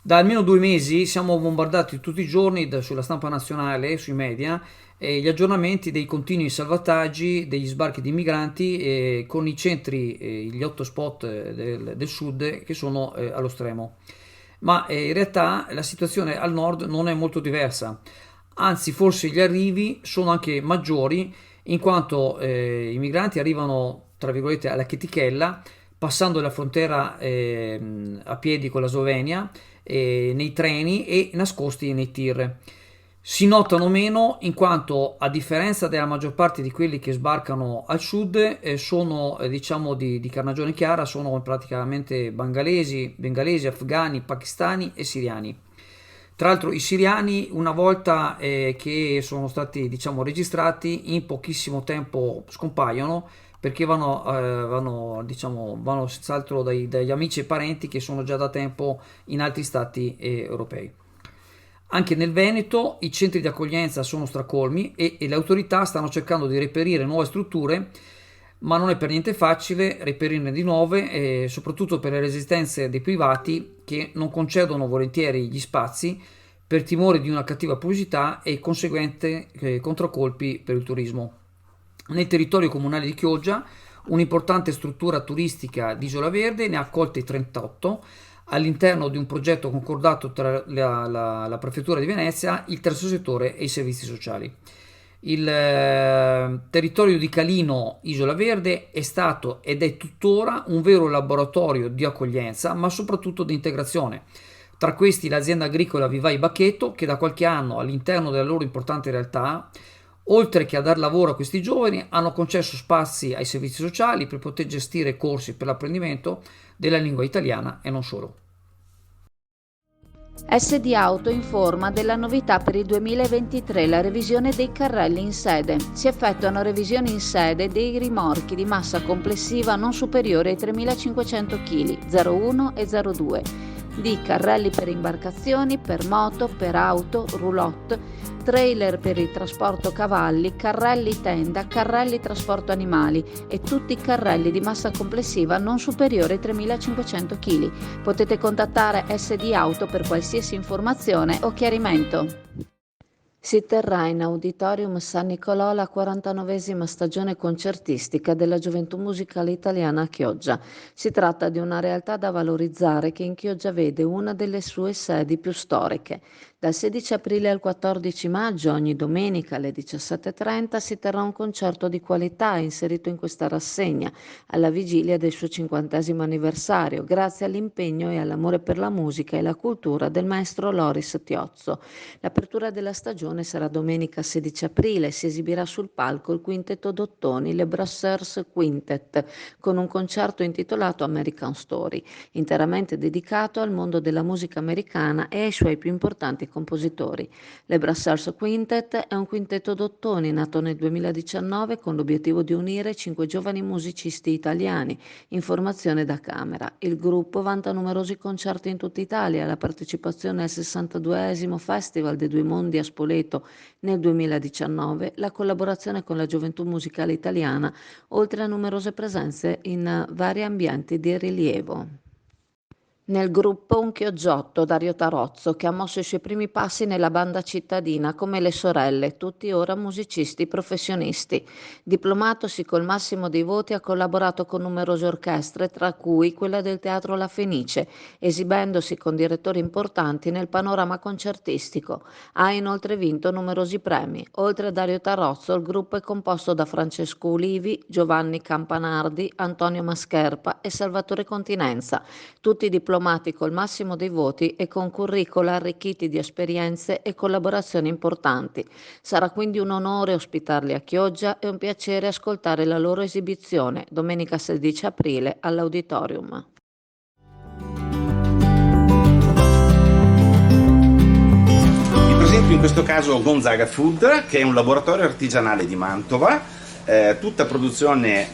Da almeno 2 mesi siamo bombardati tutti i giorni sulla stampa nazionale, sui media, gli aggiornamenti dei continui salvataggi degli sbarchi di migranti con i centri, gli hotspot del sud che sono allo stremo. Ma in realtà la situazione al nord non è molto diversa, anzi forse gli arrivi sono anche maggiori in quanto i migranti arrivano tra virgolette alla chetichella passando la frontiera a piedi con la Slovenia, nei treni e nascosti nei tir. Si notano meno in quanto, a differenza della maggior parte di quelli che sbarcano al sud, sono diciamo di carnagione chiara, sono praticamente bengalesi, afghani, pakistani e siriani. Tra l'altro i siriani una volta che sono stati diciamo registrati in pochissimo tempo scompaiono perché vanno senz'altro dagli amici e parenti che sono già da tempo in altri stati europei. Anche nel Veneto i centri di accoglienza sono stracolmi e le autorità stanno cercando di reperire nuove strutture, ma non è per niente facile reperirne di nuove, soprattutto per le resistenze dei privati che non concedono volentieri gli spazi per timore di una cattiva pubblicità e conseguente controcolpi per il turismo. Nel territorio comunale di Chioggia, un'importante struttura turistica di Isola Verde ne ha accolte 38 all'interno di un progetto concordato tra la Prefettura di Venezia, il terzo settore e i servizi sociali. Il territorio di Calino, Isola Verde, è stato ed è tuttora un vero laboratorio di accoglienza, ma soprattutto di integrazione. Tra questi l'azienda agricola Vivai Bacchetto, che da qualche anno all'interno della loro importante realtà, oltre che a dar lavoro a questi giovani, hanno concesso spazi ai servizi sociali per poter gestire corsi per l'apprendimento della lingua italiana e non solo. SD Auto informa della novità per il 2023, la revisione dei carrelli in sede. Si effettuano revisioni in sede dei rimorchi di massa complessiva non superiore ai 3.500 kg, 01 e 02, di carrelli per imbarcazioni, per moto, per auto, roulotte, trailer per il trasporto cavalli, carrelli tenda, carrelli trasporto animali e tutti i carrelli di massa complessiva non superiore ai 3.500 kg. Potete contattare SD Auto per qualsiasi informazione o chiarimento. Si terrà in Auditorium San Nicolò la 49esima stagione concertistica della Gioventù Musicale Italiana a Chioggia. Si tratta di una realtà da valorizzare che in Chioggia vede una delle sue sedi più storiche. Dal 16 aprile al 14 maggio, ogni domenica alle 17:30, si terrà un concerto di qualità inserito in questa rassegna, alla vigilia del suo 50° anniversario, grazie all'impegno e all'amore per la musica e la cultura del maestro Loris Tiozzo. L'apertura della stagione sarà domenica 16 aprile, si esibirà sul palco il quintetto Dottoni, le Brasseurs Quintet, con un concerto intitolato American Story, interamente dedicato al mondo della musica americana e ai suoi più importanti compositori. Le Brasseurs Quintet è un quintetto Dottoni nato nel 2019 con l'obiettivo di unire 5 giovani musicisti italiani in formazione da camera. Il gruppo vanta numerosi concerti in tutta Italia, la partecipazione al 62esimo Festival dei Due Mondi a Spoleto nel 2019, la collaborazione con la Gioventù Musicale Italiana, oltre a numerose presenze in vari ambienti di rilievo. Nel gruppo un chioggiotto, Dario Tarozzo, che ha mosso i suoi primi passi nella banda cittadina come le sorelle, tutti ora musicisti professionisti. Diplomatosi col massimo dei voti, ha collaborato con numerose orchestre, tra cui quella del Teatro La Fenice, esibendosi con direttori importanti nel panorama concertistico. Ha inoltre vinto numerosi premi. Oltre a Dario Tarozzo, il gruppo è composto da Francesco Ulivi, Giovanni Campanardi, Antonio Mascherpa e Salvatore Continenza, tutti diplomati col massimo dei voti e con curricula arricchiti di esperienze e collaborazioni importanti. Sarà quindi un onore ospitarli a Chioggia e un piacere ascoltare la loro esibizione domenica 16 aprile all'Auditorium. Vi presento in questo caso Gonzaga Food, che è un laboratorio artigianale di Mantova, tutta produzione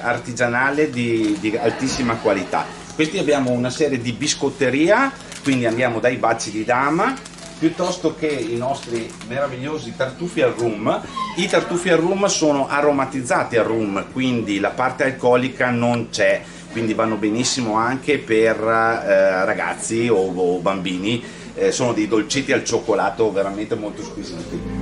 artigianale di altissima qualità. Questi abbiamo una serie di biscotteria, quindi andiamo dai baci di dama, piuttosto che i nostri meravigliosi tartufi al rum. I tartufi al rum sono aromatizzati al rum, quindi la parte alcolica non c'è, quindi vanno benissimo anche per ragazzi o bambini, sono dei dolcetti al cioccolato veramente molto squisiti.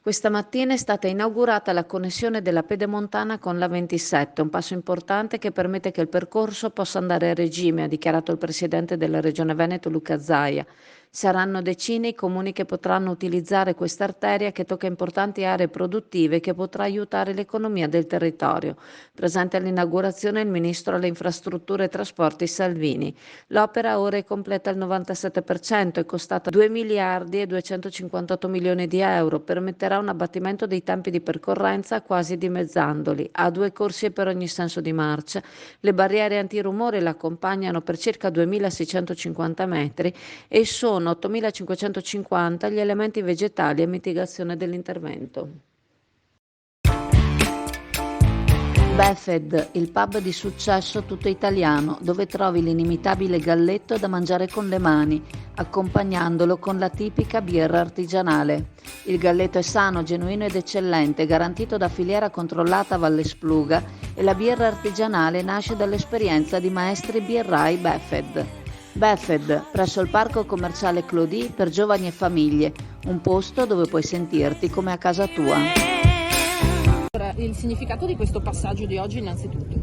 Questa mattina è stata inaugurata la connessione della Pedemontana con la 27, un passo importante che permette che il percorso possa andare a regime, ha dichiarato il presidente della Regione Veneto Luca Zaia. Saranno decine i comuni che potranno utilizzare questa arteria che tocca importanti aree produttive e che potrà aiutare l'economia del territorio. Presente all'inaugurazione il ministro alle infrastrutture e trasporti Salvini. L'opera ora è completa al 97%, è costata 2 miliardi e 258 milioni di euro, permetterà un abbattimento dei tempi di percorrenza quasi dimezzandoli. Ha 2 corsie per ogni senso di marcia, le barriere antirumore l'accompagnano per circa 2650 metri e sono 8550 gli elementi vegetali a mitigazione dell'intervento. Befed, il pub di successo tutto italiano, dove trovi l'inimitabile galletto da mangiare con le mani, accompagnandolo con la tipica birra artigianale. Il galletto è sano, genuino ed eccellente, garantito da filiera controllata Valle Spluga e la birra artigianale nasce dall'esperienza di maestri birrai Befed. Befed, presso il parco commerciale Clodì per giovani e famiglie, un posto dove puoi sentirti come a casa tua. Il significato di questo passaggio di oggi innanzitutto?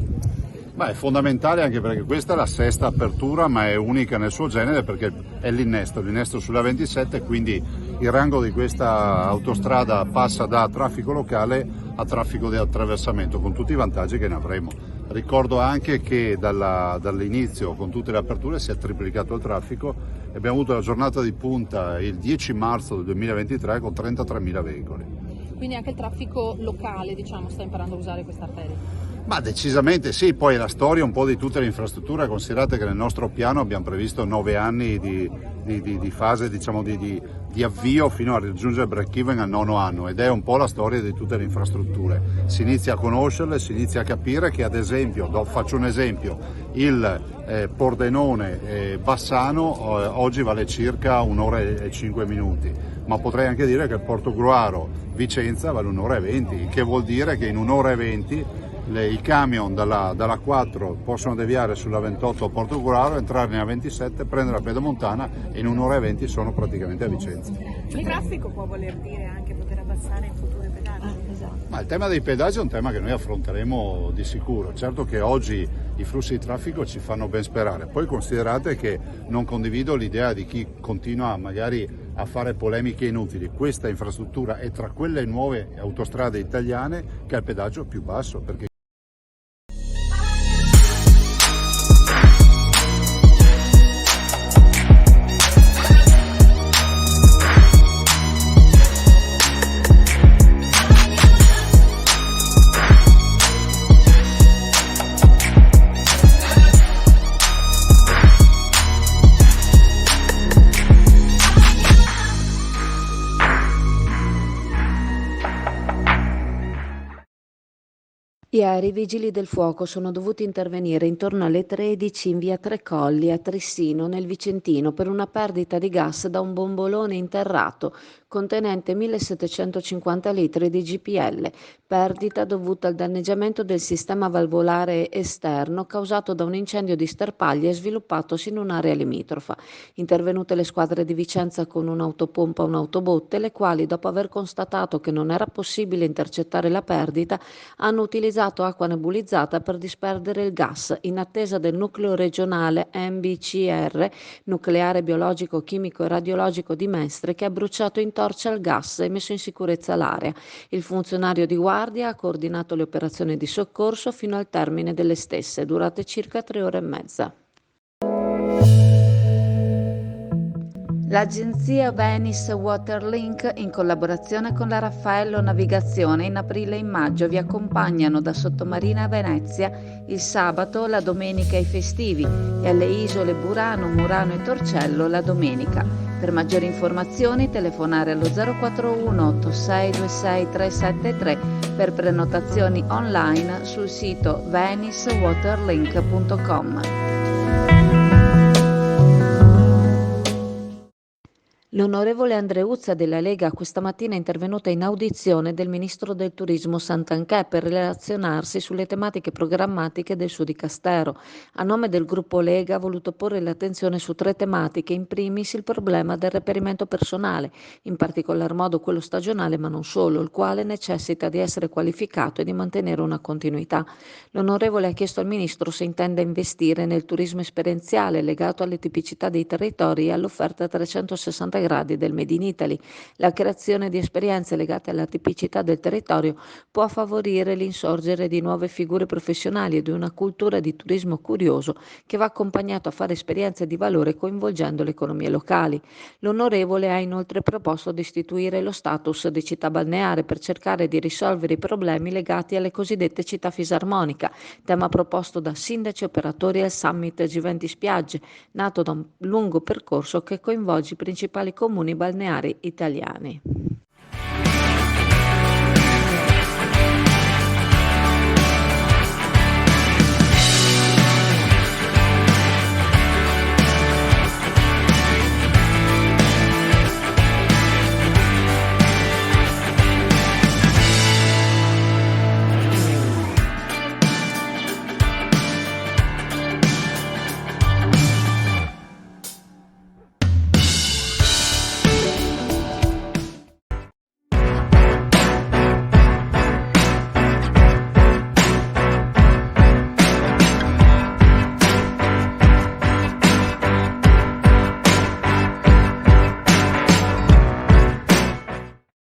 È fondamentale anche perché questa è la 6ª apertura, ma è unica nel suo genere perché è l'innesto sulla 27, quindi il rango di questa autostrada passa da traffico locale a traffico di attraversamento con tutti i vantaggi che ne avremo. Ricordo anche che dall'inizio con tutte le aperture si è triplicato il traffico e abbiamo avuto la giornata di punta il 10 marzo del 2023 con 33.000 veicoli. Quindi anche il traffico locale, diciamo, sta imparando a usare questa arteria? Decisamente sì, poi è la storia un po' di tutte le infrastrutture, considerate che nel nostro piano abbiamo previsto 9 anni di fase, diciamo, di avvio fino a raggiungere il break-even al 9º anno, ed è un po' la storia di tutte le infrastrutture. Si inizia a conoscerle, si inizia a capire che, ad esempio, faccio un esempio, il Pordenone Bassano oggi vale circa 1 ora e 5 minuti, ma potrei anche dire che il Portogruaro Vicenza vale 1 ora e 20, il che vuol dire che in 1 ora e 20 i camion dalla 4 possono deviare sulla 28 a Portogruaro, entrare nella 27, prendere la Pedemontana e in 1 ora e 20 sono praticamente a Vicenza. Il traffico può voler dire anche poter abbassare in futuro i pedaggi? Esatto. Ma il tema dei pedaggi è un tema che noi affronteremo di sicuro. Certo che oggi i flussi di traffico ci fanno ben sperare. Poi considerate che non condivido l'idea di chi continua magari a fare polemiche inutili. Questa infrastruttura è tra quelle nuove autostrade italiane che ha il pedaggio più basso, perché Ieri i vigili del fuoco sono dovuti intervenire intorno alle 13 in via Tre Colli a Trissino, nel Vicentino, per una perdita di gas da un bombolone interrato contenente 1750 litri di GPL, perdita dovuta al danneggiamento del sistema valvolare esterno causato da un incendio di sterpaglie sviluppatosi in un'area limitrofa. Intervenute le squadre di Vicenza con un'autopompa e un'autobotte, le quali, dopo aver constatato che non era possibile intercettare la perdita, hanno utilizzato acqua nebulizzata per disperdere il gas, in attesa del nucleo regionale NBCR, nucleare biologico, chimico e radiologico di Mestre, che ha bruciato in torcia il gas e messo in sicurezza l'area. Il funzionario di guardia ha coordinato le operazioni di soccorso fino al termine delle stesse, durate circa 3 ore e mezza. L'agenzia Venice Waterlink, in collaborazione con la Raffaello Navigazione, in aprile e in maggio vi accompagnano da Sottomarina a Venezia il sabato, la domenica e i festivi, e alle isole Burano, Murano e Torcello la domenica. Per maggiori informazioni telefonare allo 041 8626 373, per prenotazioni online sul sito venicewaterlink.com. L'onorevole Andreuzza della Lega questa mattina è intervenuta in audizione del ministro del Turismo Santanchè per relazionarsi sulle tematiche programmatiche del suo dicastero. A nome del gruppo Lega ha voluto porre l'attenzione su 3 tematiche, in primis il problema del reperimento personale, in particolar modo quello stagionale ma non solo, il quale necessita di essere qualificato e di mantenere una continuità. L'onorevole ha chiesto al ministro se intende investire nel turismo esperienziale legato alle tipicità dei territori e all'offerta a 360 gradi del Made in Italy. La creazione di esperienze legate alla tipicità del territorio può favorire l'insorgere di nuove figure professionali e di una cultura di turismo curioso che va accompagnato a fare esperienze di valore coinvolgendo le economie locali. L'onorevole ha inoltre proposto di istituire lo status di città balneare per cercare di risolvere i problemi legati alle cosiddette città fisarmonica, tema proposto da sindaci e operatori al Summit G20 Spiagge, nato da un lungo percorso che coinvolge i principali comuni balneari italiani.